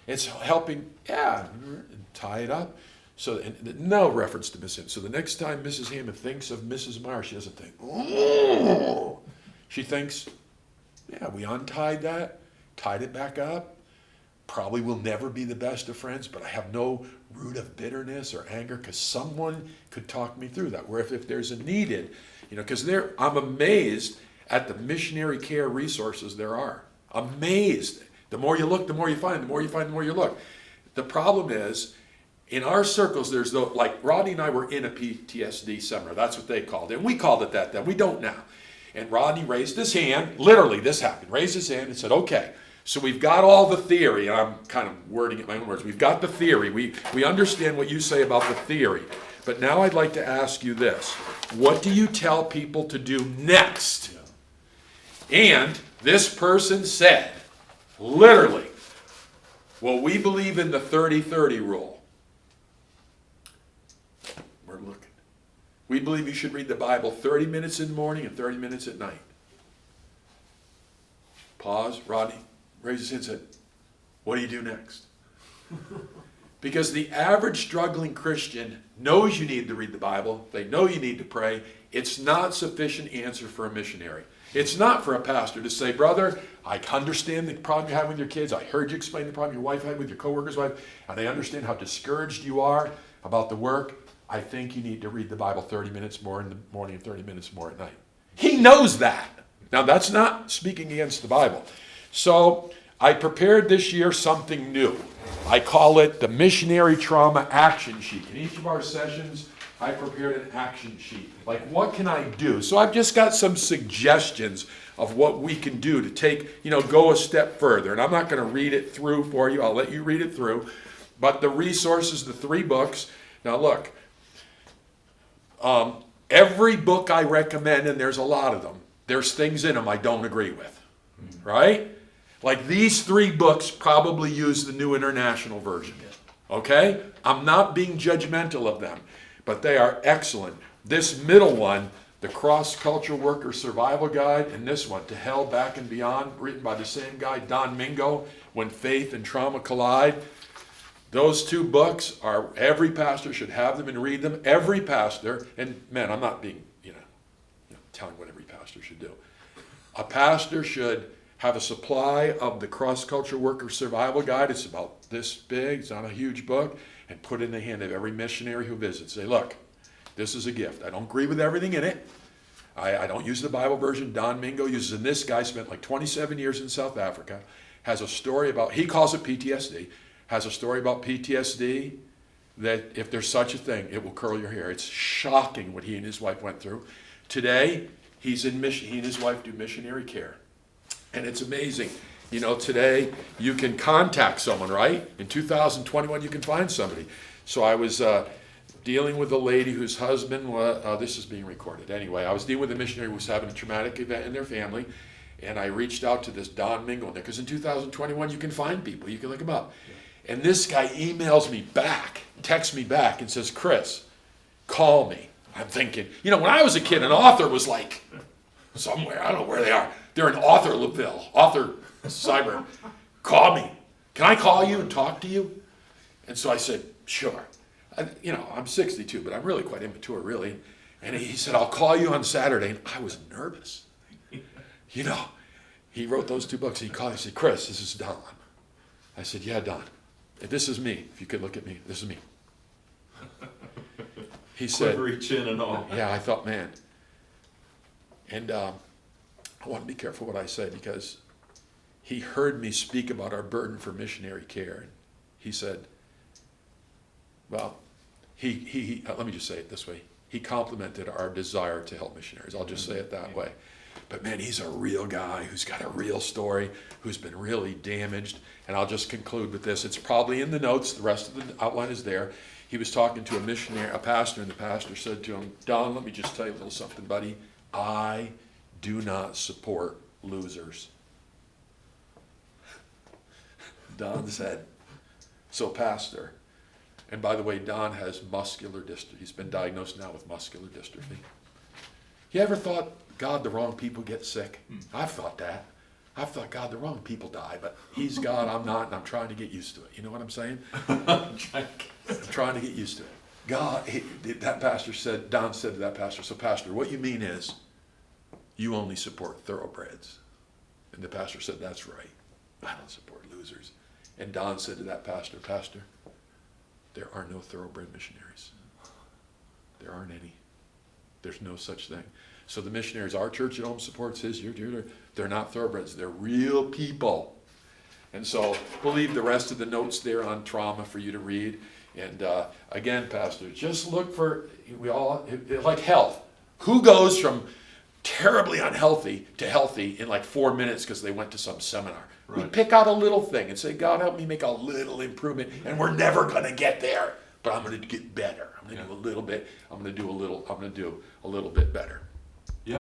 It's helping, tie it up. So, and no reference to Miss Hammond. So the next time Mrs. Hammond thinks of Mrs. Meyer, she doesn't think, oh. She thinks, yeah, we untied that, tied it back up. Probably will never be the best of friends, but I have no root of bitterness or anger because someone could talk me through that. Where if there's a needed, because I'm amazed at the missionary care resources there are. Amazed. The more you look, the more you find. The more you find, the more you look. The problem is, in our circles, there's like Rodney and I were in a PTSD seminar. That's what they called it. And we called it that then. We don't now. And Rodney raised his hand. Literally, this happened. Raised his hand and said, okay, so we've got all the theory. And I'm kind of wording it in my own words. We've got the theory. We understand what you say about the theory. But now I'd like to ask you this. What do you tell people to do next? And this person said, literally, well, we believe in the 30-30 rule. We're looking. We believe you should read the Bible 30 minutes in the morning and 30 minutes at night. Pause. Rodney raised his hand and said, what do you do next? Because the average struggling Christian knows you need to read the Bible. They know you need to pray. It's not sufficient answer for a missionary. It's not for a pastor to say, brother, I understand the problem you have with your kids. I heard you explain the problem your wife had with your coworker's wife, and I understand how discouraged you are about the work. I think you need to read the Bible 30 minutes more in the morning and 30 minutes more at night. He knows that. Now, that's not speaking against the Bible. So I prepared this year something new. I call it the Missionary Trauma Action Sheet. In each of our sessions, I prepared an action sheet. Like, what can I do? So I've just got some suggestions of what we can do to take, go a step further. And I'm not going to read it through for you. I'll let you read it through. But the resources, the 3 books. Now, look. Every book I recommend, and there's a lot of them, there's things in them I don't agree with. Right? Like these 3 books probably use the New International Version. Okay? I'm not being judgmental of them, but they are excellent. This middle one, the Cross-Cultural Worker Survival Guide, and this one, To Hell, Back and Beyond, written by the same guy, Don Mingo, When Faith and Trauma Collide. Those 2 books are, every pastor should have them and read them. Every pastor, and man, I'm not being, telling what every pastor should do. A pastor should have a supply of the Cross-Cultural Worker Survival Guide. It's about this big. It's not a huge book. And put it in the hand of every missionary who visits. Say, look, this is a gift. I don't agree with everything in it. I don't use the Bible version. Don Mingo uses it. And this guy spent like 27 years in South Africa. Has a story about, he calls it PTSD. Has a story about PTSD that if there's such a thing, it will curl your hair. It's shocking what he and his wife went through. Today, he and his wife do missionary care. And it's amazing. Today you can contact someone, right? In 2021, you can find somebody. So I was dealing with a lady whose husband was, this is being recorded. Anyway, I was dealing with a missionary who was having a traumatic event in their family. And I reached out to this Don Mingo in there. Because in 2021, you can find people. You can look them up. And this guy emails me back, texts me back, and says, Chris, call me. I'm thinking, when I was a kid, an author was like somewhere. I don't know where they are. They're in Authorville, Author Cyber. Call me. Can I call you and talk to you? And so I said, sure. I'm 62, but I'm really quite immature, really. And he said, I'll call you on Saturday. And I was nervous. He wrote those 2 books. And he called me and said, Chris, this is Don. I said, yeah, Don. This is me. If you could look at me, this is me. He said, quivery chin and all. Yeah, I thought, man. And I want to be careful what I say because he heard me speak about our burden for missionary care. He said, well, he let me just say it this way. He complimented our desire to help missionaries. I'll just say it that way. But man, he's a real guy who's got a real story, who's been really damaged. And I'll just conclude with this. It's probably in the notes. The rest of the outline is there. He was talking to a pastor, and the pastor said to him, Don, let me just tell you a little something, buddy. I do not support losers. Don said, so pastor, and by the way, Don has muscular dystrophy. He's been diagnosed now with muscular dystrophy. You ever thought, God, the wrong people get sick? I've thought that. I've thought, God, the wrong people die, but he's God, I'm not, and I'm trying to get used to it. You know what I'm saying? I'm trying to get used to it. That pastor said, Don said to that pastor, so pastor, what you mean is you only support thoroughbreds. And the pastor said, that's right. I don't support losers. And Don said to that pastor, pastor, there are no thoroughbred missionaries. There aren't any. There's no such thing. So the missionaries our church at home supports, his, they're not thoroughbreds. They're real people. And so we'll leave the rest of the notes there on trauma for you to read. And again, pastor, just look for, like health. Who goes from terribly unhealthy to healthy in like 4 minutes because they went to some seminar? Right. We pick out a little thing and say, God, help me make a little improvement. And we're never going to get there, but I'm going to get better. I'm going to do a little bit. I'm going to do a little bit better.